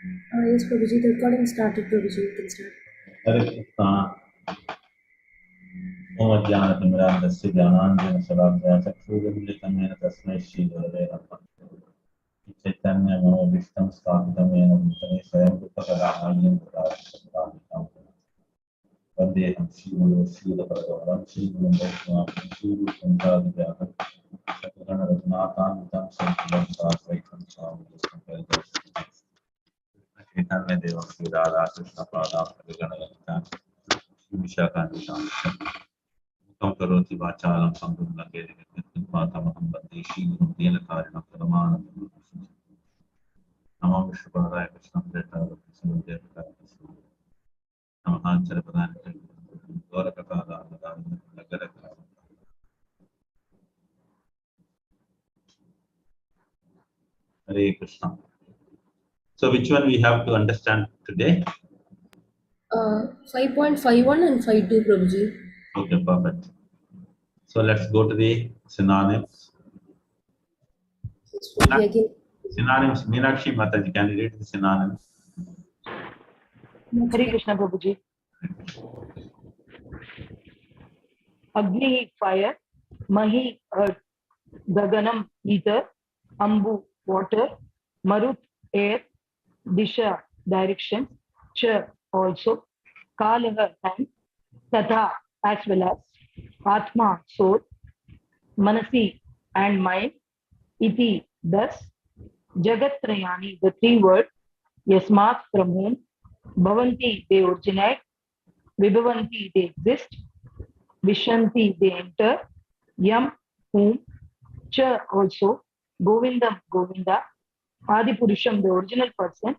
Yes, Prabhuji, the recording started, Prabhuji, you can start. Hare Krishna. Om Jnana-timirandasya Jnananjana-salakaya Chakshurumilitam Yena Tasmai Shri-Gurave Namaha. Chaitanya-Manobhishtam Sthapitam Yena Bhutale Swayam Rupa-Kadāmayam Dādātam. Vandeham Shri-Guru Shri-Guru-Paradaram Shri-Guru Vaishnavam Shri-Guru Santādhyātam Sakarana-Raghunāthāmitam Santilam Sāsvaitam Sāvajastam Chaitanya Devam Shri Radha Krishna Padam Sakarana-Raghunāthāmitam Vishakāntam Mukam Karoti Vācālam Samdhum Lagere Patamaham Bande Shri-Guru Dena-Karinam Paramanam Namah Vishnu-Padaya Krishna Preta Krishna Deva Krishna Namaha Charapadana Gaura Kakala Nagara Hare Krishna. So which one we have to understand today? 5.51 and 5.2, Prabhuji. Okay, perfect. So let's go to the synonyms. Yes, Prabhuji, again. Synonyms. Meenakshi Mataji, can you read the synonyms? Hare Krishna Prabhuji. Agni, fire. Mahi, earth. Gaganam, ether. Ambu, water. Marut, air. Disha, direction. Cha, also. Kalaha, time. Tatha, as well as. Atma, soul. Manasi, and mind. Iti, thus. Jagatrayani, the three words. Yasmat, from whom. Bhavanti, they originate. Vibhavanti, they exist. Vishanti, they enter. Yam, whom. Cha, also. Govindam, Govinda. Adipurusham, the original person.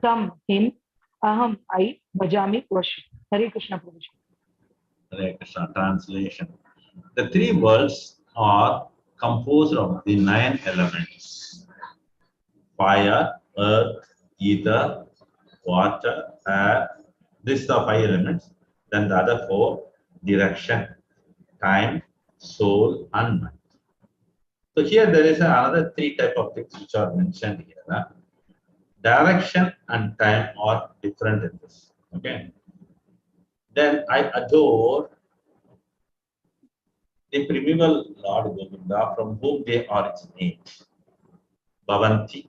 Tam, him. Aham, I. Bhajami, worship. Hare Krishna Prabhuji. Hare Krishna. Translation. The three worlds are composed of the 9 elements: fire, earth, ether, water, air. These are 5 elements. Then the other 4: direction, time, soul, and mind. So here there is another 3 type of things which are mentioned here. Direction and time are different in this. Okay. Then I adore the primeval Lord Govinda, from whom they originate. Bhavanti.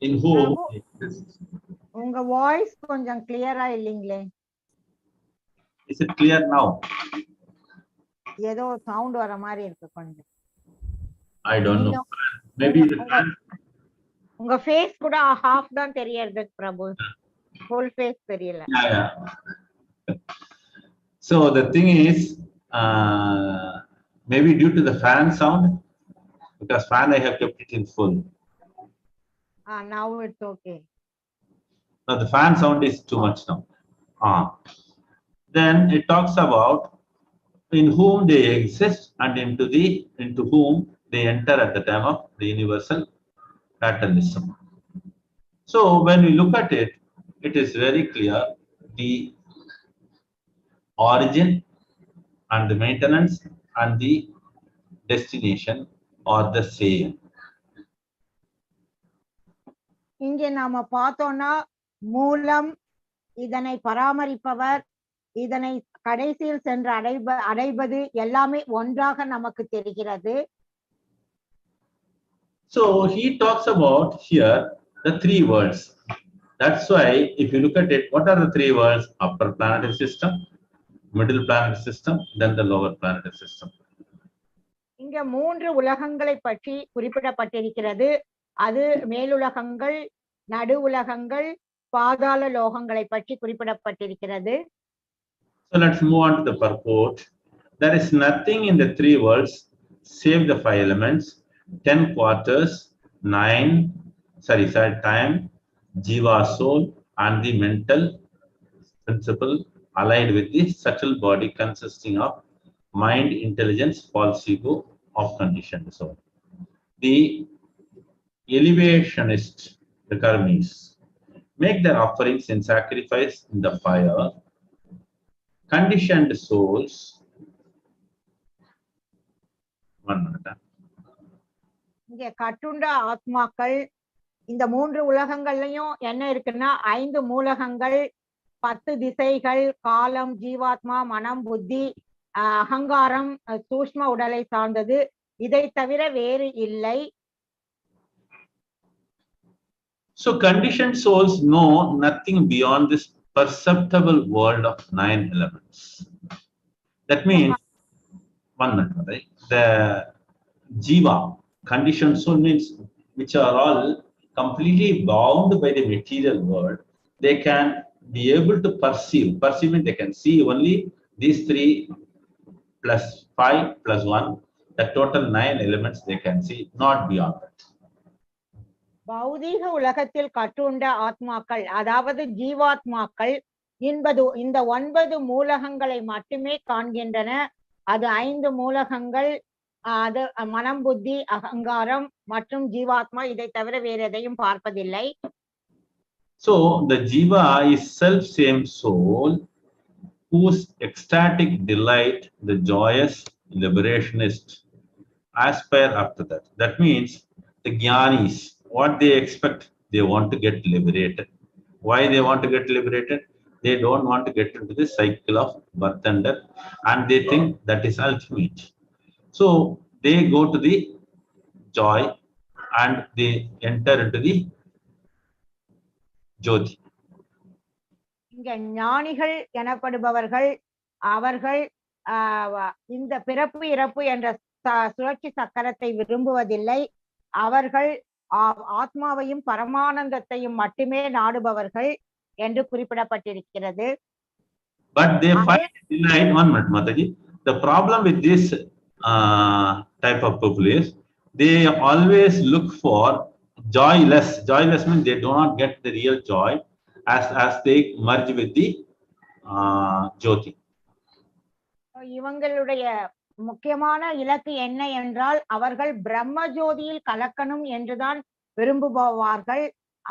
In whom they exist. உங்க voice கொஞ்சம் கிளியரா இல்லீங்களே. Is it clear now? ஏதோ sound வர மாதிரி இருக்கு கொஞ்சம். I don't know. Maybe உங்க face கூட half தான் தெரியறது பிரபு. Full face தெரியல. Yeah. So the thing is, maybe due to the fan sound, because fan I have kept it in full. Now it's okay. Now the fan sound is too much now. Then it talks about in whom they exist and into whom they enter at the time of the universal fatalism. So when we look at it, it is very clear the origin and the maintenance and the destination are the same. இங்கே நாம பார்த்தோம்னா மூலம், இதனை பராமரிப்பவர், இதனை கடைசியில் சென்று அடைவது எல்லாமே ஒன்றாக நமக்கு தெரிகிறது. So he talks about here the 3 worlds. That's why if you look at it, what are the 3 worlds? Upper planetary system, middle planetary system, then the lower planetary system. இங்க 3 உலகங்களை பற்றி குறிப்பிடப்பட்டிருக்கிறது. அது மேலுலகங்கள், நடு உலகங்கள், பாதாள லோகங்களை பற்றி குறிப்பிடப்பட்டிருக்கிறது. So let's move on to the purport. There is nothing in the 3 worlds save the 5 elements, 10 quarters, 9 time, jiva soul, and the mental principle allied with the subtle body consisting of mind, intelligence, false ego of conditioned soul. The elevationist, the karmis, make their offerings in sacrifice in the fire. Conditioned souls, இங்க கட்டுண்ட ஆத்மாக்கள் இந்த 3 உலகங்கள்லயும் என்ன இருக்குன்னா 5 மூலகங்கள், 10 திசைகள், காலம், ஜீவாத்மா, மனம், புத்தி, அகங்காரம், சூஷ்ம உடலை சார்ந்தது. இதை தவிர வேறு இல்லை. So conditioned souls know nothing beyond this perceptible world of 9 elements. That means, one minute, right? The jiva, conditioned soul means which are all completely bound by the material world. They can be able to perceive. Perceive means they can see only these 3 plus 5 plus 1. The total 9 elements they can see, not beyond that. பௌதீக உலகத்தில் கட்டுண்ட ஆத்மாக்கள், அதாவது ஜீவாத்மாக்கள் இந்த 9 மூலகங்களை மட்டுமே காண்கின்றன. அது 5 மூலகங்கள், அது மனம், புத்தி, அகங்காரம் மற்றும் ஜீவாத்மா. இதை தவிர வேறு எதையும் பார்ப்பதில்லை. So the jiva is self same soul whose ecstatic delight, the joyous liberationist aspire after that. That means the jnanis, what they expect, they want to get liberated. Why they want to get liberated? They don't want to get into the cycle of birth and death, and they think that is ultimate. So they go to the joy and they enter into the jyoti. இங்க ஞானிகள் எனப்படுபவர்கள், அவர்கள் இந்த பிறப்பு இறப்பு என்ற சுழற்சி சக்கரத்தை விரும்புவதில்லை. அவர்கள் ஆத்மாவையும் பரமானந்தத்தையும் மட்டுமே நாடுபவர்கள் என்று குறிப்பிடப்பட்டிருக்கிறது. But they find delight. One minute, Mataji. The problem with this type of people is they always look for joyless. Joyless means they do not get the real joy as they merge with the jyoti. இவங்களுடைய முக்கியமான இலக்கு என்ன என்றால் அவர்கள் பிரம்ம ஜோதியில் கலக்கணும் என்றுதான் விரும்புபவார்கள்.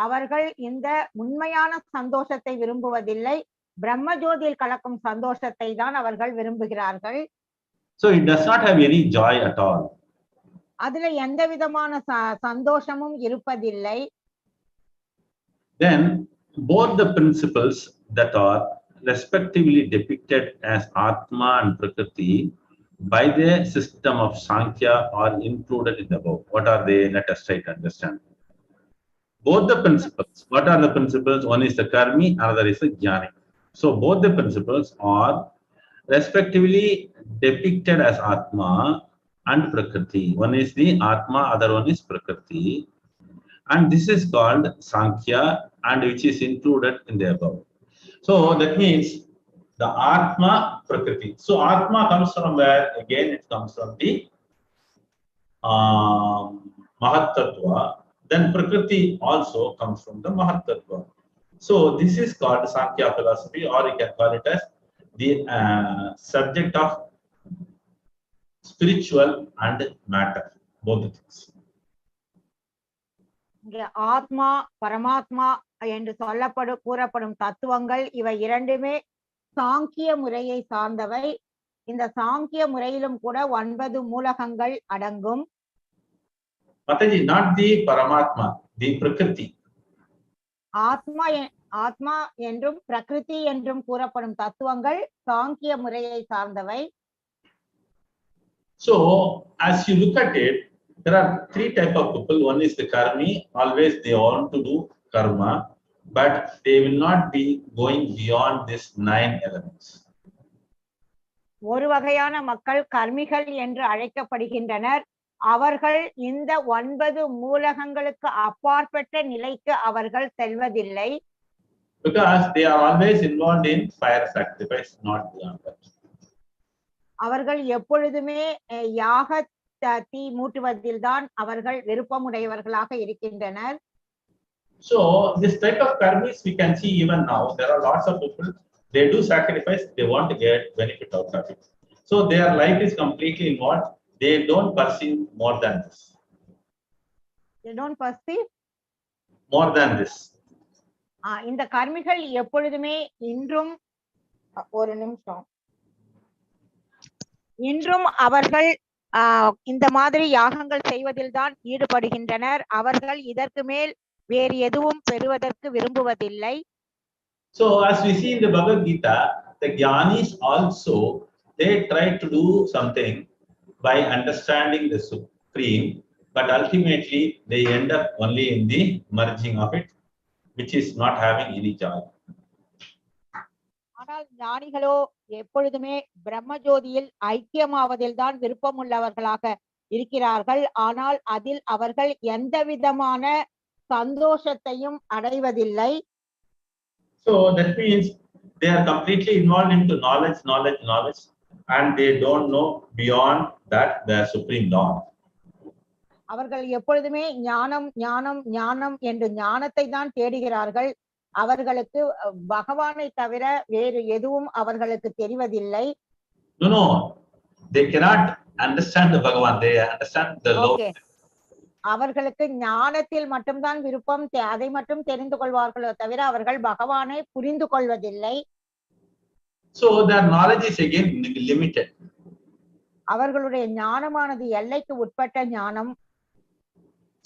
அவர்கள் இந்த உண்மையான சந்தோஷத்தை விரும்புவதில்லை, பிரம்ம ஜோதியில் கலக்கும் சந்தோஷத்தை தான் அவர்கள் விரும்புகிறார்கள். So it does not have any joy at all. அதுல எந்த விதமான சந்தோஷமும் இருப்பதில்லை. Then both the principles that are respectively depicted as Atma and Prakriti by the system of Sankhya are included in the above. What are they? Let us try to understand. Both the principles. What are the principles? One is the Karmi, another is the Jnani. So both the principles are respectively depicted as Atma and Prakriti. One is the Atma, other one is Prakriti. And this is called Sankhya, and which is included in the above. So that means the Atma, Prakriti. So Atma comes from where? Again, it comes from the Mahat Tattva. Then Prakriti also comes from the Mahat Tattva. So this is called Sankhya philosophy, or you can call it as the subject of spiritual and matter, both the things. ஆத்மா, பரமாத்மா என்று கூறப்படும் தத்துவங்கள் இவை இரண்டுமே சாங்கிய முறையை சார்ந்தவை. இந்த சாங்கிய முறையிலும் கூட 9 மூலகங்கள் அடங்கும். Mataji, not the Paramatma, the Prakriti. ஆத்மா என்றும் பிரகிருதி என்றும் கூறப்படும் தத்துவங்கள் சாங்கிய முறையை சார்ந்தவை. So as you look at it, there are 3 types of people. One is the karmi. Always they want to do karma, but they will not be going beyond this 9 elements. ஒரு வகையான மக்கள் கர்மிகள் என்று அழைக்கப்படுகின்றனர். அவர்கள் இந்த 9 மூலகங்களுக்கு அப்பாற்பட்ட நிலைக்கு அவர்கள் செல்வதில்லை. Because they are always involved in fire sacrifice, not beyond that. அவர்கள் எப்பொழுதுமே யாக தீ மூட்டுவதில் தான் அவர்கள் விருப்பமுடையவர்களாக இருக்கின்றனர். So this type of karmis we can see even now. There are lots of people, they do sacrifice, they want to get benefit out of it. So their life is completely involved. They don't perceive more than this. They don't perceive more than this. இந்த கர்மிகள் எப்பொழுதுமே இன்றும் அவர்கள் இந்த மாதிரி யாகங்கள் செய்வதில் தான் ஈடுபடுகின்றனர். அவர்கள் இதற்கு மேல் வேறு எதுவும் பெறுவதற்கு விரும்புவதில்லை. So as we see in the Bhagavad Gita, the Jnanis also, they try to do something by understanding the Supreme, but ultimately they end up only in the merging of it, which is not having any joy. ஆனால் ஞானிகளோ எப்பொழுதுமே பிரம்மஜோதியில் ஐக்கியமாவதில் தான் விருப்பமுள்ளவர்களாக இருக்கிறார்கள். ஆனால் அதில் அவர்கள் எந்த விதமான சந்தோஷத்தையும் அடைவதில்லை. So that means they are completely involved into knowledge, and they don't know beyond that the Supreme Lord. அவர்கள் எப்பொழுதுமே ஞானம் ஞானம் ஞானம் என்று ஞானத்தை தான் தேடுகிறார்கள். அவர்களுக்கு பகவானை தவிர வேறு எதுவும் அவர்களுக்கு தெரிவதில்லை. No, they cannot understand the Bhagavan, they understand the Lord. அவர்களுக்கு ஞானத்தில் மட்டும்தான் விருப்பம், அதை மட்டும் தெரிந்து கொள்வார்களோ தவிர அவர்கள் பகவானை புரிந்து கொள்வதில்லை. So their knowledge is again limited. அவர்களுடைய ஞானமானது எல்லைக்கு உட்பட்ட ஞானம்.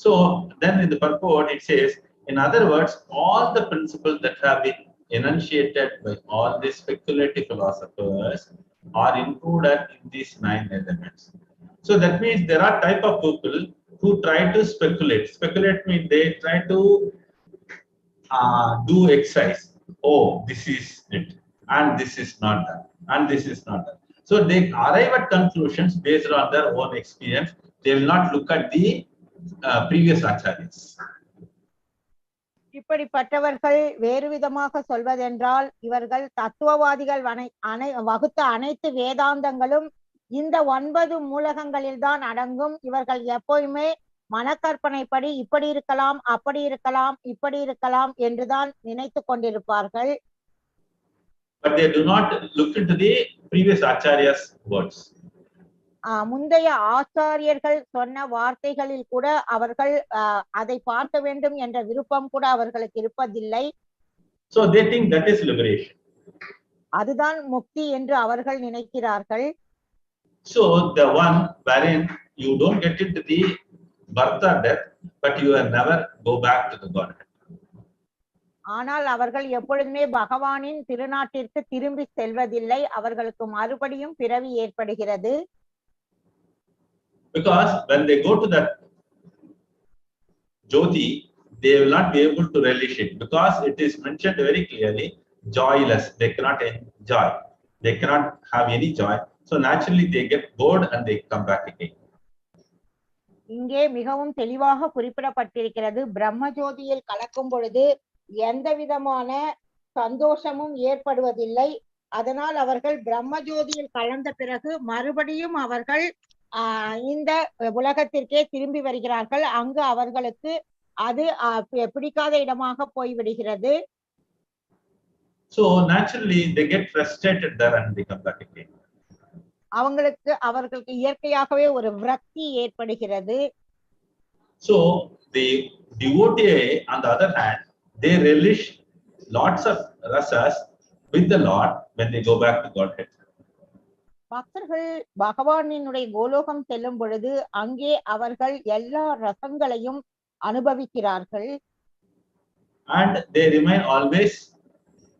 So then in the purport it says, in other words, all the principles that have been enunciated by all these speculative philosophers are included in these 9 elements. So that means there are type of people who try to speculate. Speculate means they try to do exercise. Oh, this is it, and this is not that, and this is not that. So they arrive at conclusions based on their own experience. They will not look at the previous acharyas. இப்படிப்பட்டவர்கள் வேறு விதமாக சொல்வதென்றால், இவர்கள் தத்துவவாதிகள் வகுத்த அனைத்து வேதாந்தங்களும் இந்த 9 மூலகங்களில் தான் அடங்கும். இவர்கள் எப்போதுமே மனக்கற்பனைப்படி இப்படி இருக்கலாம், அப்படி இருக்கலாம், இப்படி இருக்கலாம் என்றுதான் நினைத்து கொண்டிருப்பார்கள். But they do not look into the previous acharyas words. முந்தைய ஆச்சாரியர்கள் சொன்ன வார்த்தைகளில் கூட அவர்கள் அதை பார்க்க வேண்டும் என்ற விருப்பம் கூட அவர்களுக்கு இருப்பதில்லை. So they think that is liberation. அதுதான் முக்தி என்று அவர்கள் நினைக்கிறார்கள். So the one wherein you don't get into the birth or death, but you will never go back to the Godhead. ஆனால் அவர்கள் எப்பொழுதுமே பகவானின் திருநாட்டிற்கு திரும்பி செல்வதில்லை. அவர்களுக்கு மறுபடியும் பிறவி ஏற்படுகிறது. Because when they go to that Jyoti, they will not be able to relish it, because it is mentioned very clearly, joyless. They cannot enjoy. They cannot have any joy. So naturally they get bored and they come back again. இங்கே மிகவும் தெளிவாக குறிப்பிடப்பட்டிருக்கிறது. பிரம்மஜோதியில் கலக்கும் பொழுது எந்த விதமான சந்தோஷமும் ஏற்படுவதில்லை. அதனால் அவர்கள் பிரம்மஜோதியில் கலந்த பிறகு மறுபடியும் அவர்கள் இந்த உலகத்திற்கே திரும்பி வருகிறார்கள். அங்கு அவர்களுக்கு அது பிடிக்காத இடமாக போய்விடுகிறது. So naturally they get frustrated there and they come back again. அவர்களுக்கு இயற்கையாகவே ஒரு விரக்தி ஏற்படுகிறது. So the devotee on the other hand, they relish lots of rasas with the Lord when they go back to Godhead. பக்தர்கள் பகவானினுடைய கோலோகம் செல்லும் பொழுது அங்கே அவர்கள் எல்லா ரசங்களையும் அனுபவிக்கிறார்கள். And they remain always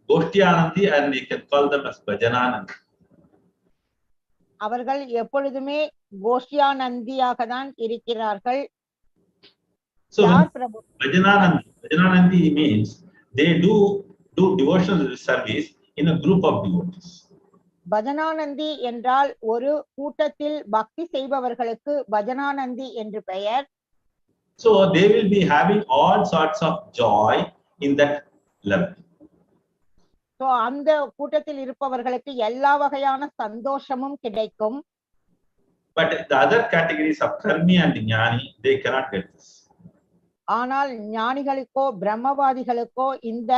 Goshtiyanandi, and we can call them as Bhajananandi. அவர்கள் எப்பொழுதுமே கோஷ்டியானந்தியாக தான் இருக்கிறார்கள். So Bhajananandi means they do devotional service in a group of devotees. பஜனானந்தி என்றால் ஒரு கூட்டத்தில் பக்தி செய்பவர்களுக்கு பஜனானந்தி என்று பெயர். So they will be having all sorts of joy in that level. So அந்த கூட்டத்தில் இருப்பவர்களுக்கு எல்லா வகையான சந்தோஷமும் கிடைக்கும். But the other categories of karmi and jnani, they cannot get this. ஆனால் ஞானிகளுக்கோ பிரம்மவாதிகளுக்கோ இந்த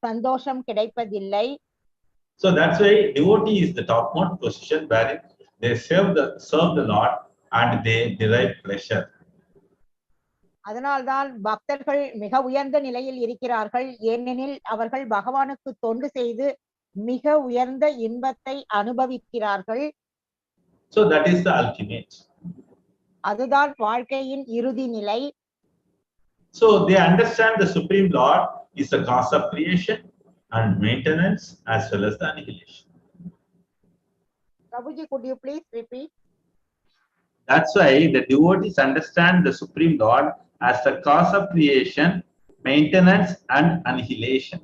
சந்தோஷம் கிடைப்பதில்லை. So that's why devotee is the topmost position, wherein they serve the Lord and they derive pleasure. அதனால்தான் பக்தர்கள் மிக உயர்ந்த நிலையில் இருக்கிறார்கள். ஏனெனில் அவர்கள் பகவானுக்கு தொண்டு செய்து மிக உயர்ந்த இன்பத்தை அனுபவிக்கிறார்கள். So that is the ultimate. அதுதான் வாழ்க்கையின் இறுதி நிலை. So they understand the Supreme Lord is the cause of creation and maintenance as well as the annihilation. Prabhuji, could you please repeat? That's why the devotees understand the Supreme Lord as the cause of creation, maintenance and annihilation.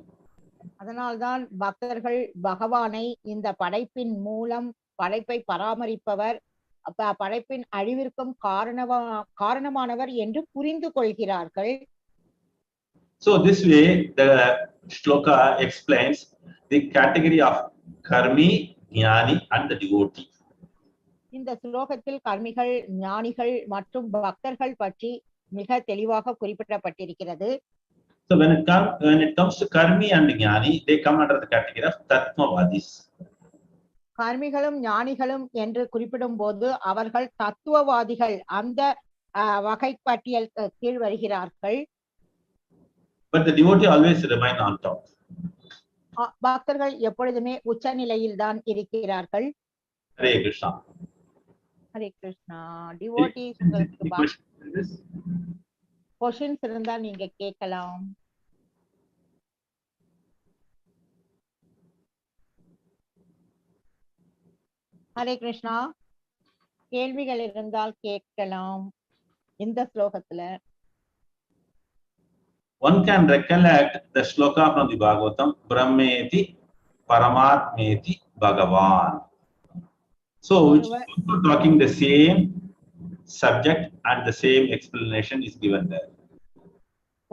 அதனால்தான் பக்தர்கள் பகவானை இந்த படைப்பின் மூலம் படைப்பை பராமரிப்பவர், படைப்பின் அழிவிற்கும் காரணமானவர் என்று புரிந்து கொள்கிறார்கள். So this way the shloka explains the category of karmi, jnani and the devotee. இந்த ஸ்லோகத்தில் கர்மிகள், ஞானிகள் மற்றும் பக்தர்கள் பற்றி மிக தெளிவாக குறிப்பிடப்பட்டிருக்கிறது. So when it comes to karmi and jnani, they come under the category of tattvavadis. கர்மிகளும் ஞானிகளும் என்று குறிப்பிடும் போது அவர்கள் தத்துவவாதிகள் அந்த வகை பட்டியல் கீழ் வருகிறார்கள். But the devotee always remain on top. பக்தர்கள் எப்பொழுதுமே உச்ச நிலையில் தான் இருக்கிறார்கள். Hare Krishna. Hare Krishna. Devotees questions இருந்தா நீங்க கேட்கலாம். ஹரே கிருஷ்ணா. கேள்விகள் இருந்தால் கேட்கலாம். இந்த ஸ்லோகத்துல one can recollect the shloka from the Bhagavatam, Brahmeti Paramatmeti Bhagavan. So which is also talking the same subject and the same explanation is given there.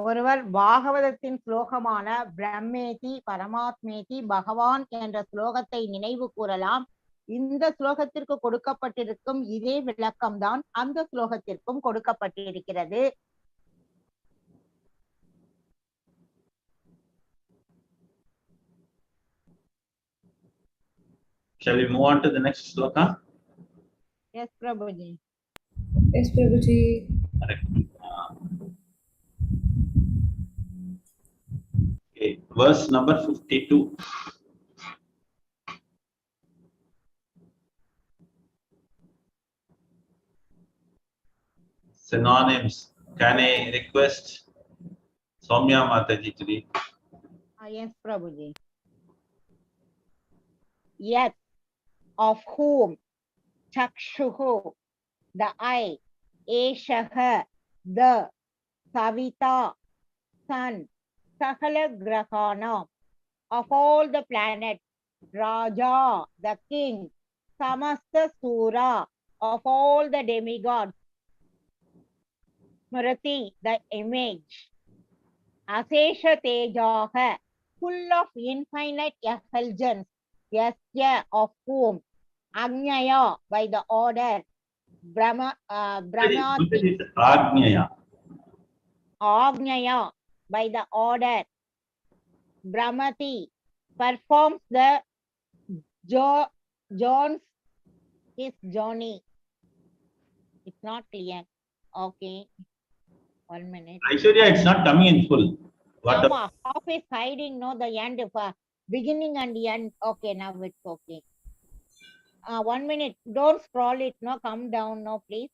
ஒருவர் பாகவதத்தின் ஸ்லோகமான பிரம்மேதி பரமாத்மேதி பகவான் என்ற ஸ்லோகத்தை நினைவு கூறலாம். இந்த ஸ்லோகத்திற்கு கொடுக்கப்பட்டிருக்கும் இதே விளக்கம் தான் அந்த ஸ்லோகத்திற்கும் கொடுக்கப்பட்டிருக்கிறது. Shall we move on to the next shloka? Yes, Prabhuji. Yes, Prabhuji. Okay, verse number 52. Synonyms. Can I request Soumya Mataji to read? Yes, Prabhuji. Yet, of whom Chakshuhu, the eye, Eshaha, the Savita, sun, Sakala Grahana, of all the planets, Raja, the king, Samasta Sura, of all the demigods, Murati, the image, Asesha Tejaha, full of infinite effulgence, Yasya, of whom, Agnyaya, by the order, Brahma, Agnyaya. Agnyaya, by the order, Brahmati, performs the John's his journey. It's not clear. Okay. 1 minute. Aishwarya, it's not coming in full. What? Amma, half is hiding, no, the end, beginning and the end. Okay, now it's okay. 1 minute. Don't scroll it, no, come down, no, please.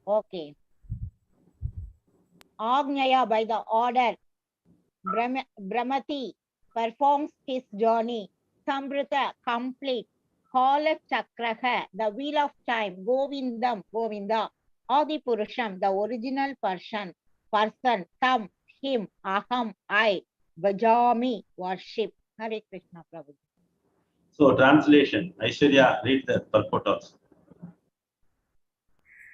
Okay. Agnyaya, by the order, Brahmati performs his journey. Sambrita, complete. Kala Chakraha, the wheel of time. Govindam, Govinda. Adi Purusham, the original person. Tam, him, aham, I. Bajami, worship. Hare Krishna, Prabhuji. So translation. Aishwarya, read the purport also.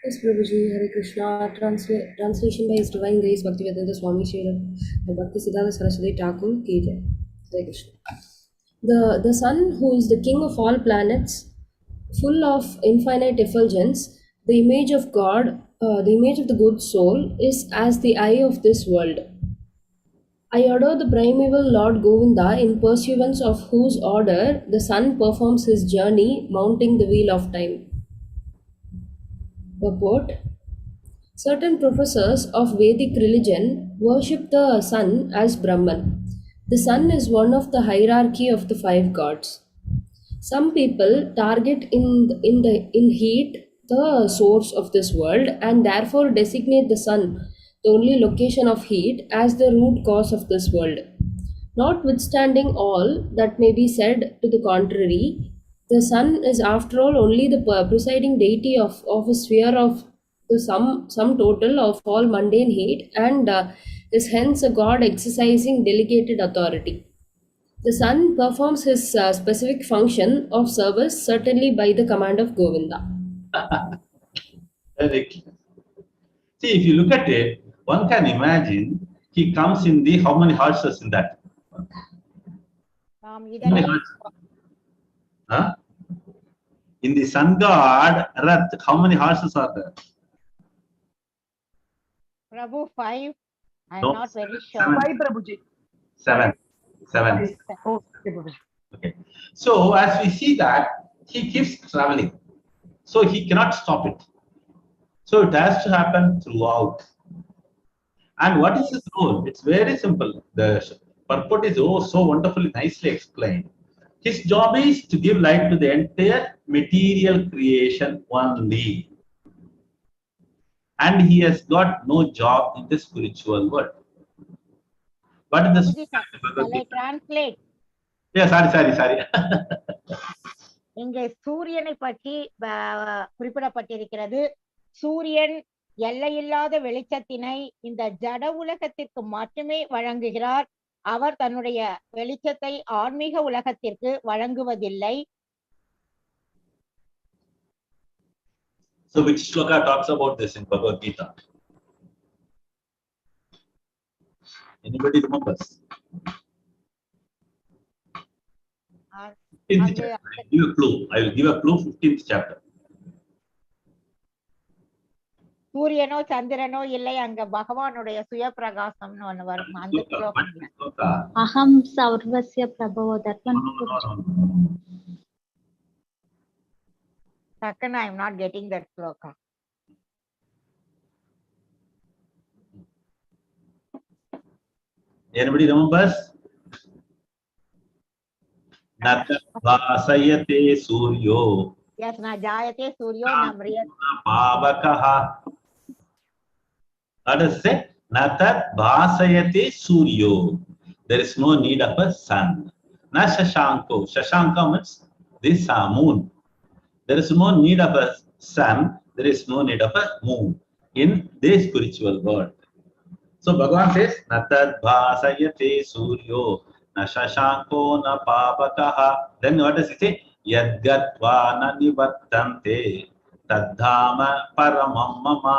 Yes, Prabhuji. Hare Krishna. Translation by His Divine Grace Bhaktivedanta Swami Srila Bhakti Siddhanta Saraswati Thakur Ki Jai. Hare Krishna. The sun, who is the king of all planets, full of infinite effulgence, the image of God, the image of the good soul, is as the eye of this world. I adore the primeval Lord Govinda, in pursuance of whose order the sun performs his journey, mounting the wheel of time. Purport. Certain professors of Vedic religion worship the sun as Brahman. The sun is one of the hierarchy of the 5 gods. Some people target in heat the source of this world, and therefore designate the sun, the only location of heat, as the root cause of this world. Notwithstanding all that may be said to the contrary, the sun is after all only the presiding deity of a sphere of the sum total of all mundane heat, and is hence a god exercising delegated authority. The sun performs his specific function of service certainly by the command of Govinda. Very clear. See, if you look at it, one can imagine he comes in the how many horses in that? How many இதனை horses? Huh? In the sun god Rath, how many horses are there? Prabhu 5. I am No, not very sure. seven. Why, Prabhuji? Seven. Oh, okay, Prabhuji. Okay. So as we see that he keeps traveling, so he cannot stop it. So it has to happen throughout. And what is his role? It's very simple. The purport is so wonderfully nicely explained. His job is to give light to the entire material creation only. And he has got no job in the spiritual world. But in the Prabhuji, shall I translate? yeah, sorry. இங்கே சூரியனை பற்றி குறிப்பிடப்பட்டிருக்கிறது. சூரியன் எல்லையில்லாத வெளிச்சத்தினை இந்த ஜட உலகத்திற்கு மட்டுமே வழங்குகிறார். அவர் தன்னுடைய வெளிச்சத்தை ஆன்மீக உலகத்திற்கு வழங்குவதில்லை. So which shloka talks about this in Bhagavad Gita? Anybody remembers? I will give a clue. 15th chapter. சூரியனோ சந்திரனோ இல்லை, அங்க பகவானுடைய சுய பிரகாசம்னு ஒண்ணு வரும். அந்த ஸ்லோகம் அகம் சர்வஸ்ய பிரபோ. That one. Second, I am not getting that sloka. Anybody remembers? Nata vasayate suryo. Yes, na jayate suryo na mriyate Pavakaha. What does it say? Nata vasayate suryo. There is no need of a sun. Na shashanko. Shashanka means this moon. There is no need of a sun. There is no need of a moon in this spiritual world. So Bhagavan says, Natad bhasayate suryo, na shashanko na pavakaha. Then what does he say? Yadgatva na nivattante, tadhama paramam mama.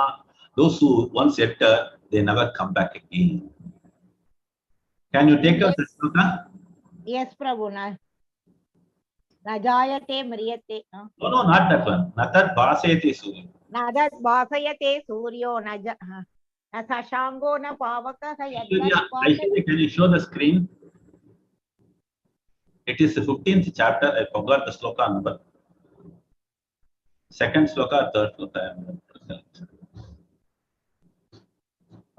Those who once enter, they never come back again. Can you take out the sloka? Yes, Prabhu. Na jayate mriyate. No, not that one. Natad bhasayate suryo. Nadat bhasayate suryo na sashango na pavaka. Aishwarya, can you show the screen? It is the 15th chapter. I forgot the sloka number. Second sloka, third sloka.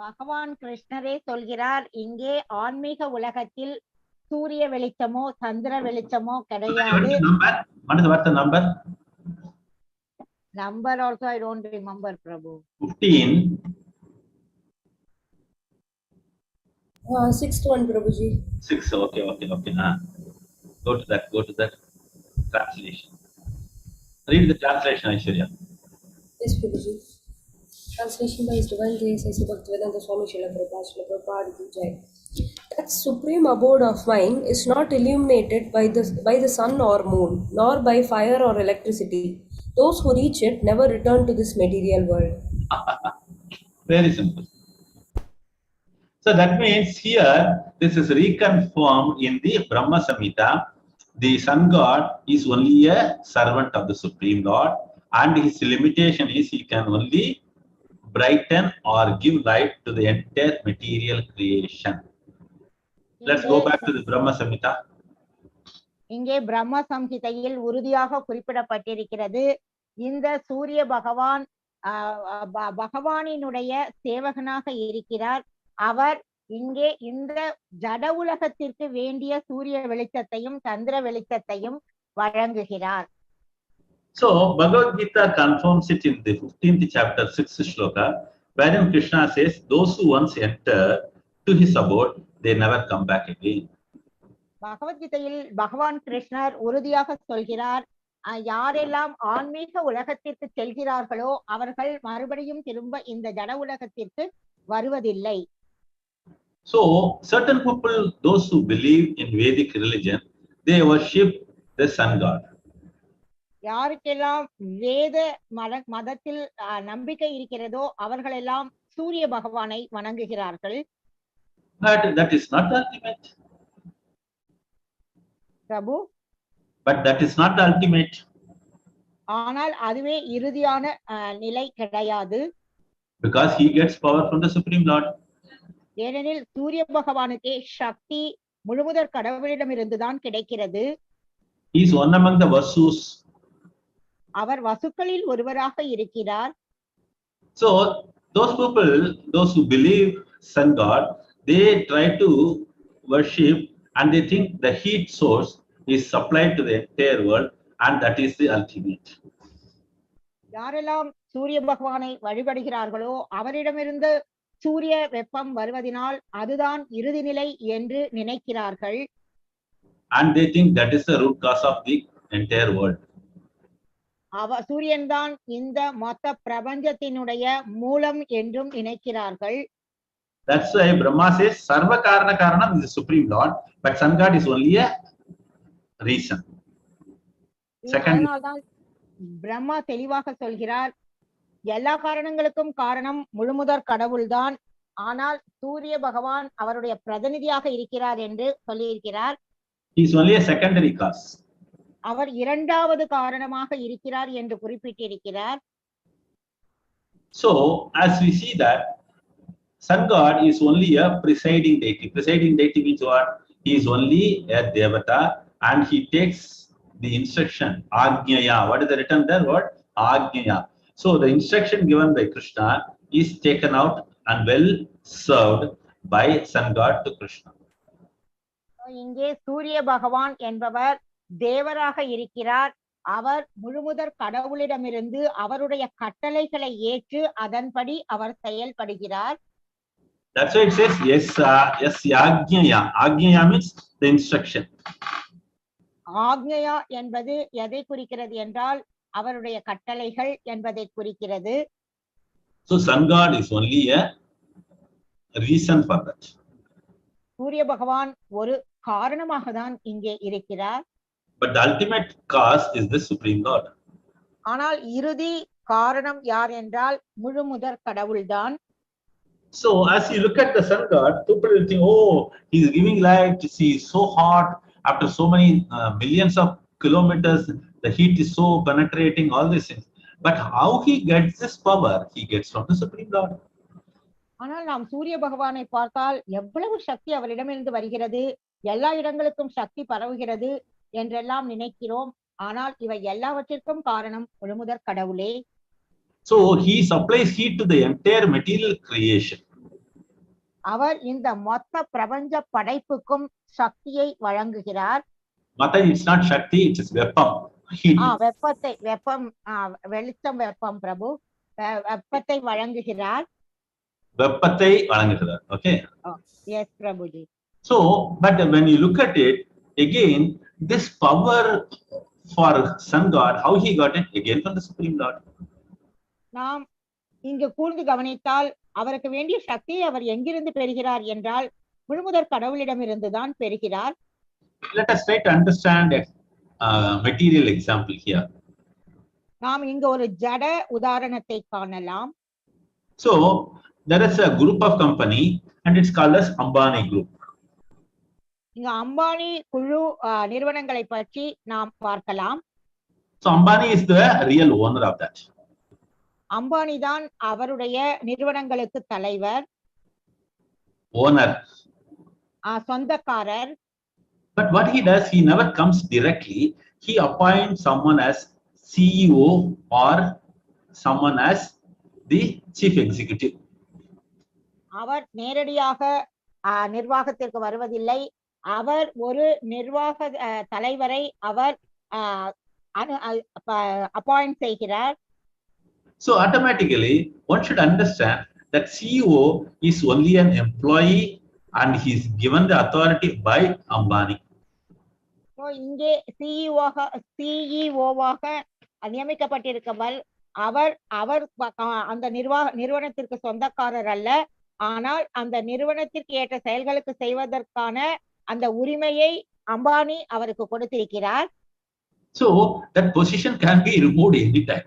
பகவான் கிருஷ்ணரே சொல்கிறார், இங்கே ஆன்மீக உலகத்தில் சூரிய வெளிச்சமோ சந்திர வெளிச்சமோ கிடையாது. What's the number? Number also I don't remember, Prabhu. 15. 6th one, Prabhuji. 6. Okay. Go to that translation. Read the translation, Aishwarya. Yes, Prabhuji. Translation by His Divine Grace, A.C. Bhaktivedanta Swami Srila Prabhupada Ki Jai. That supreme abode of mine is not illuminated by the sun or moon, nor by fire or electricity. Those who reach it never return to this material world. Very simple. So that means here, this is reconfirmed in the Brahma Samhita. The sun god is only a servant of the Supreme Lord, and his limitation is he can only brighten or give light to the entire material creation. Let's go back to the Brahma Samhita. இங்கே பிரம்ம சம்ஹிதையில் உறுதியாக குறிப்பிடப்பட்டிருக்கிறது, இந்த சூரிய பகவான் பகவானினுடைய சேவகனாக இருக்கிறார். அவர் இங்கே இந்த ஜட உலகத்திற்கு வேண்டிய சூரிய வெளிச்சத்தையும் சந்திர வெளிச்சத்தையும் வழங்குகிறார். So Bhagavad Gita confirms it in the 15th chapter, 6th shloka, wherein Krishna says, those who once enter to his abode, they never come back again. பகவத்கீதையில் பகவான் கிருஷ்ணர் உறுதியாக சொல்கிறார், யாரெல்லாம் ஆன்மீக உலகத்திற்கு செல்கிறார்களோ அவர்கள் மறுபடியும் திரும்ப இந்த ஜட உலகத்திற்கு வருவதில்லை. So certain people, those who believe in Vedic religion, they worship the sun god. யாருக்கெல்லாம் வேத மதத்தில் நம்பிக்கை இருக்கிறதோ அவர்களெல்லாம் சூரிய பகவானை வணங்குகிறார்கள். But that is not the ultimate. Prabhu, But that is not the ultimate. ஆனால் அதுவே இறுதியான நிலை கிடையாது. Because he gets power from the Supreme Lord. ஏனெனில் சூரிய பகவானுக்கே சக்தி முழுமுதற் கடவுளிடமிருந்துதான் கிடைக்கிறது. He is one among the Vasus. அவர் வசுக்களில் ஒருவராக இருக்கிறார். So those people, those who believe sun god, they try to worship and they think the heat source is supplied to the entire world and that is the ultimate. யாரெல்லாம் சூரிய பகவானை வழிபடுகிறார்களோ அவரிடமிருந்து சூரிய வெப்பம் வருவதனால் அதுதான் இறுதி நிலை என்று நினைக்கிறார்கள். And they think that is the root cause of the entire world. சூரியன் தான் இந்த மொத்த பிரபஞ்சத்தினுடைய மூலம் என்றும் நினைக்கிறார்கள். That's why Brahma says Sarva Karana Karanam is the Supreme Lord, but sun god is only a reason. Second, அதனால்தான் பிரம்மா தெளிவாக சொல்கிறார், எல்லா காரணங்களுக்கும் காரணம் முழுமுதற் கடவுள்தான், ஆனால் சூரிய பகவான் அவருடைய பிரதிநிதியாக இருக்கிறார் என்று சொல்லியிருக்கிறார். he is only a secondary cause. அவர் இரண்டாவது காரணமாக இருக்கிறார் என்று குறிப்பிட்டிருக்கிறார். So as we see that sun god is only a presiding deity. Presiding deity means what? He is only a devata and he takes the instruction Agnyaya. What is the written there? What? Agnyaya. So the instruction given by Krishna is taken out and well served by sun god to Krishna. இங்கே சூரிய பகவான் என்பவர் தேவராக இருக்கிறார். அவர் முழுமுதற் கடவுளிடமிருந்து அவருடைய கட்டளைகளை ஏற்று அதன்படி அவர் செயல்படுகிறார். That's why it says yes Agnyaya. Agnyaya means the instruction. ஆக்ஞயா என்பது எதை குறிக்கிறது என்றால் அவருடைய கட்டளைகள் என்பதை குறிக்கிறது. So sun god is only a reason for that. சூரிய பகவான் ஒரு காரணமாக தான் இங்கே இருக்கிறார். But the ultimate cause is the Supreme Lord. ஆனால் இறுதி காரணம் யார் என்றால் முழுமுதற் கடவுள்தான். So as you look at the sun god, people will think, oh, he is giving light, he is so hot, after so many millions of kilometers, the heat is so penetrating, all these things. But how he gets this power? He gets from the Supreme Lord. ஆனால் நாம் சூரிய பகவானை பார்த்தால் எவ்வளவு சக்தி அவரிடமிருந்து வருகிறது, எல்லா இடங்களுக்கும் சக்தி பரவுகிறது என்றெல்லாம் நினைக்கிறோம். ஆனால் இவை எல்லாவற்றிற்கும் காரணம் முழுமுதற் கடவுளே. So he supplies heat to the entire material creation. அவர் இந்த மொத்த பிரபஞ்ச படைப்புக்கும் சக்தியை வழங்குகிறார். Mata, it's not Shakti, it is Veppam. Heat. வெப்பம் வெளிச்சம் வெப்பம் பிரபு வெப்பத்தை வழங்குகிறார். Veppattai valanguகிறார். Okay. Yes, Prabhuji. So, but when you look at it, again, this power for sun god, how he got it? Again from the Supreme Lord. நாம் இங்கு கூர்ந்து கவனித்தால் அவருக்கு வேண்டிய சக்தியை அவர் எங்கிருந்து பெறுகிறார் என்றால் முழுமுதற் கடவுளிடமிருந்துதான் பெறுகிறார். Let us try to understand a material example here. நாம் இங்கு ஒரு ஜட உதாரணத்தை காணலாம். So there is a group of company and it's called as Ambani Group. இங்க அம்பானி குழு நிறுவனங்களை பற்றி நாம் பார்க்கலாம். So Ambani is the real owner of that. Ambani தான் அவருடைய நிறுவனங்களுக்கு தலைவர், Owner. சொந்தக்காரர். But what he does, he never comes directly. He appoints someone as CEO or someone as the chief executive. அவர் நேரடியாக நிர்வாகத்திற்கு வருவதில்லை. அவர் ஒரு நிர்வாக தலைவரை அவர் அப்பாயிண்ட் செய்கிறார். So automatically, one should understand that CEO is only an employee and he is given the authority by Ambani. So இங்கே சிஇஓவாக நியமிக்கப்பட்டிருக்கவர் அவர் அந்த நிறுவனத்திற்கு சொந்தக்காரர் அல்ல, ஆனால் அந்த நிறுவனத்திற்கு ஏற்ற செயல்களுக்கு செய்வதற்கான அந்த உரிமையை அம்பானி அவருக்கு கொடுத்திருக்கிறார். So that position can be removed anytime.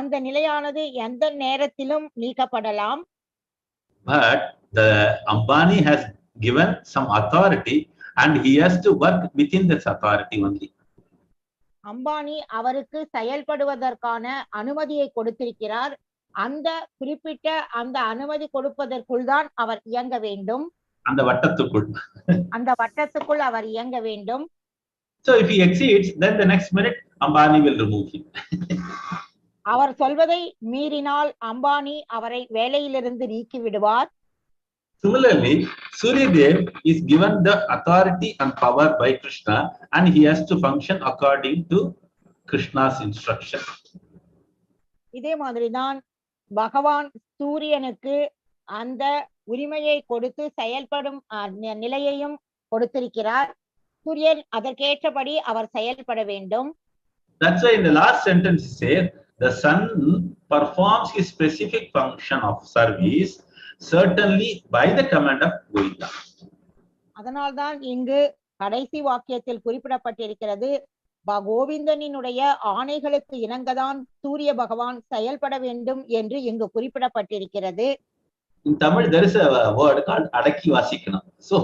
அந்த நிலையானது எந்த நேரத்திலும் நீக்கப்படலாம். But the Ambani has given some authority and he has to work within this authority only. Ambani அவருக்கு செயல்படுவதற்கான அனுமதியை கொடுத்திருக்கிறார். அந்த குறிப்பிட்ட அந்த அனுமதி கொடுப்பதற்குள் தான் அவர் இயங்க வேண்டும். அந்த வட்டத்துக்குள் அவர் இயங்க வேண்டும். So if he exceeds, then the next minute Ambani will remove him. அவர் சொல்வதை மீறினால் அம்பானி அவரை வேலையிலிருந்து நீக்கி விடுவார். Similarly, Suryadev is given the authority and power by Krishna and he has to function according to Krishna's instruction. இதே மாதிரிதான் பகவான் சூரியனுக்கு அந்த உரிமையை கொடுத்து செயல்படும் நிலையையும் கொடுத்திருக்கிறார். சூரியன் அதற்கேற்றபடி அவர் செயல்பட வேண்டும். That's why in the last sentence it says the sun performs his specific function of service certainly by the command of Govinda. அதனால்தான் இங்கு கடைசி வாக்கியத்தில் குறிப்பிடப்பட்டிருக்கிறது, கோவிந்தனினுடைய ஆணைகளுக்கு இணங்கதான் சூரிய பகவான் செயல்பட வேண்டும் என்று இங்கு குறிப்பிடப்பட்டிருக்கிறது. In Tamil there is a word called adakki vasikkanam. So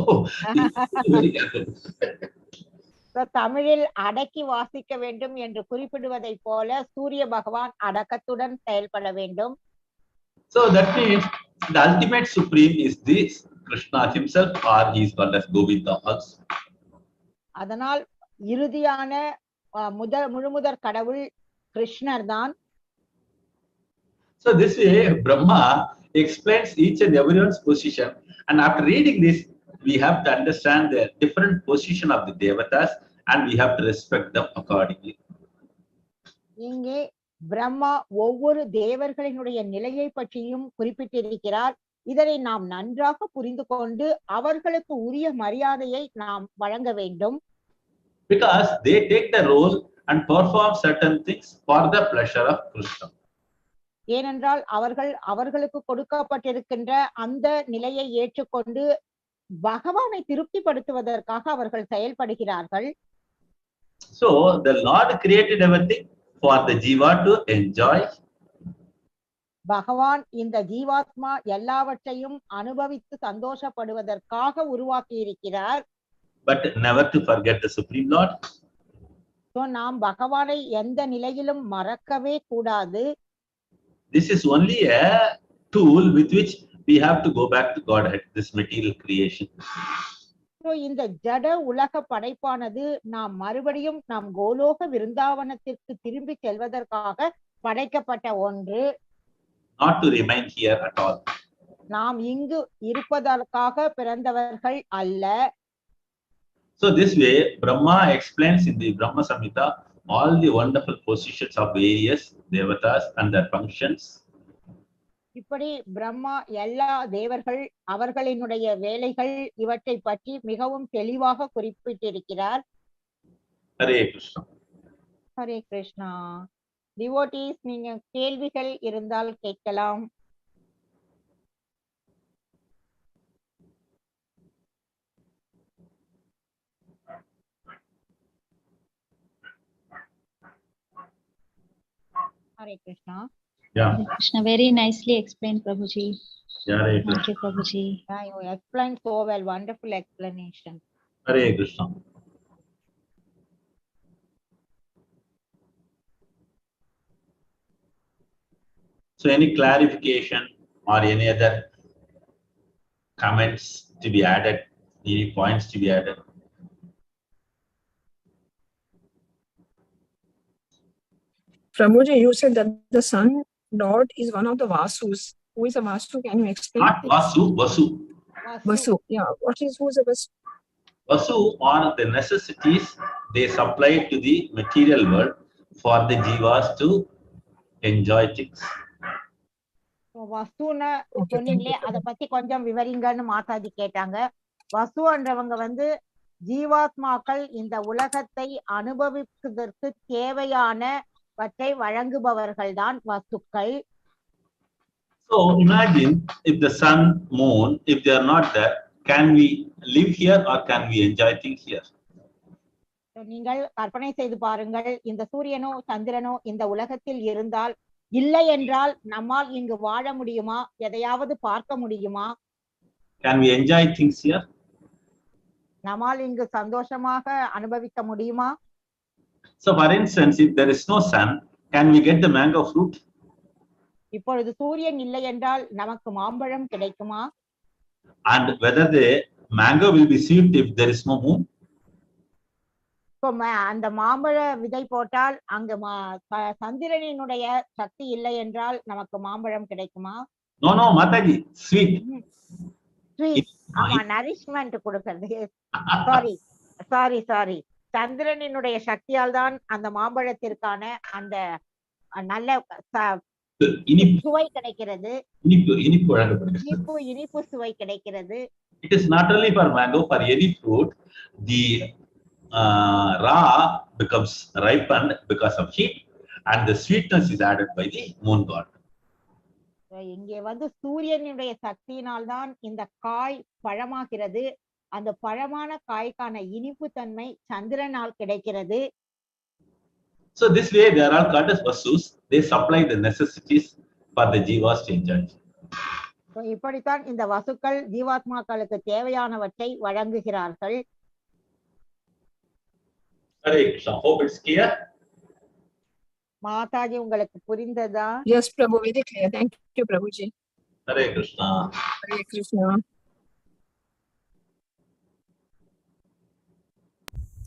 தமிழில் அடக்கி வாசிக்க வேண்டும் என்று குறிப்பிடுவதை போல சூரிய பகவான் அடக்கத்துடன் செயல்பட வேண்டும். So that means the ultimate supreme is this Krishna himself, or he is called as Govinda also. அதனால் இறுதியான முழுமுதற் கடவுள் கிருஷ்ணர் தான். So this way Brahma explains each and everyone's position, and after reading this we have to understand the different position of the devatas and we have to respect them accordingly. இங்கே பிரம்மா ஒவ்வொரு தேவர்களினுடைய நிலையை பற்றியும் குறிப்பிட்டிருக்கிறார். இதனை நாம் நன்றாக புரிந்து கொண்டு அவர்களுக்கு உரிய மரியாதையை நாம் வழங்க வேண்டும். Because they take the role and perform certain things for the pleasure of Krishna. ஏனென்றால் அவர்களுக்கு கொடுக்கப்பட்டிருக்கின்ற அந்த நிலையை ஏற்றுக்கொண்டு பகவானை திருப்திப்படுத்துவதற்காக அவர்கள் செயல்படுகிறார்கள். So the Lord created everything for the jiva to enjoy. பகவான் இந்த ஜீவாத்மா எல்லாவற்றையும் அனுபவித்து சந்தோஷப்படுவதற்காக உருவாக்கி இருக்கிறார். But never to forget the Supreme Lord. So நாம் பகவானை எந்த நிலையிலும் மறக்கவே கூடாது. This is only a tool with which we have to go back to Godhead, this material creation. So இந்த ஜட உலக படைப்பானது நாம் மறுபடியும் நாம் கோலோக விருந்தாவனத்திற்கு திரும்பி செல்வதற்காக படைக்கப்பட்ட ஒன்று. Not to remain here at all. நாம் இங்கு இருப்பதற்காக பிறந்தவர்கள் அல்ல. So this way Brahma explains in the Brahma Samhita all the wonderful positions of various devatas and their functions. இப்படி பிரம்மா எல்லா தேவர்கள் அவர்களினுடைய வேலைகள் இவற்றை பற்றி மிகவும் தெளிவாக குறிப்பிட்டிருக்கிறார். Hare Krishna. Hare Krishna. Devotees, நீங்க கேள்விகள் இருந்தால் கேட்கலாம். Hare Krishna. Yeah. Krishna, very nicely explained, Prabhuji. Yeah, Hare Thank Krishna. you, Prabhuji. Yeah, you explained so well. Wonderful explanation. Hare Krishna. So any clarification or any other comments to be added, any points to be added? Prabhuji, you said that the sun lord is one of the Vasus. Who is a Vasu? Can you explain? Not Vasu, Vasu. Vasu. Yeah. Who is a Vasu? Vasu are the necessities they supply to the material world for the jivas to enjoy things. வசுன்னு Okay, thank சொன்னீங்களே you. அதை பத்தி கொஞ்சம் விவரிங்கன்னு மாதாஜி கேட்டாங்க. வசுன்றவங்க வந்து ஜீவாத்மாக்கள் இந்த உலகத்தை அனுபவிப்பதற்கு தேவையானவற்றை வழங்குபவர்கள் தான் வசுக்கள். So imagine if the sun, moon, if they are not there, can we live here or can we enjoy things here? நீங்கள் கற்பனை செய்து பாருங்கள், இந்த சூரியனோ சந்திரனோ இந்த உலகத்தில் இருந்தால், இல்லை என்றால் நம்மால் இங்கு வாழ முடியுமா? எதையாவது பார்க்க முடியுமா? Can we enjoy things here? நம்மால் இங்கு சந்தோஷமாக அனுபவிக்க முடியுமா? So for instance, if there is no sun, can we get the mango fruit? இப்பொழுது சூரியன் இல்லை என்றால் நமக்கு மாம்பழம் கிடைக்குமா? And whether the mango will be sweet if there is no moon? அந்த மாம்பழ விதை போட்டால் அங்கு சந்திரனினுடைய சக்தி இல்லை என்றால் நமக்கு மாம்பழம் கிடைக்குமா? No, no, Mataji, sweet. Sweet, ஆமா, நரிஷ்மெண்ட் கொடுக்கிறது. சாரி சந்திரனினுடைய சக்தியால் தான் அந்த மாம்பழத்திற்கான அந்த நல்ல சுவை கிடைக்கிறது. இனிப்பு சுவை கிடைக்கிறது. It is not only for mango, for any fruit, the raw becomes ripened because of heat, and the sweetness is added by the moon god. இங்கே வந்து சூரியனுடைய சக்தியினால் தான் இந்த காய் பழமாகிறது. அந்த பழமான காய்க்கான இனிப்பு தன்மை சந்திரனால் கிடைக்கிறது. So this way they are all called as vasus. They supply the necessities for the jivas to enjoy. இப்படித்தான் இந்த வசுக்கள் ஜீவாத்மாக்களுக்கு தேவையானவற்றை வழங்குகிறார்கள். Hare Krishna. Hope it's clear. Mataji, உங்களுக்கு புரிந்ததா? Yes, Prabhu, very clear. Thank you, Prabhuji. Hare Krishna. Hare Krishna.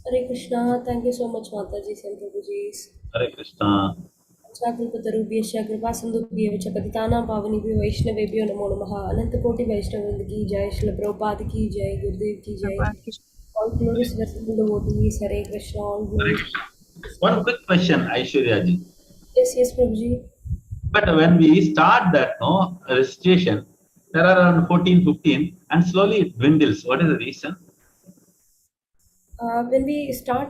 Hare Krishna. Thank you so much, Mataji and Prabhuji. Hare Krishna. Chakripatarubyasya kripa sindhubhyo cha patitanam pavanibhyo vaishnavebhyo namo namaha. Ananta koti vaishnavrind ki jai, Srila Prabhupada ki jai, Gurudev ki jai. All glories to the devotees. Hare Krishna. All glories. One quick question, Aishwarya ji. Yes, Prabhuji. But when we start that registration, there are around 14, 15, and slowly it dwindles. What is the reason? When we start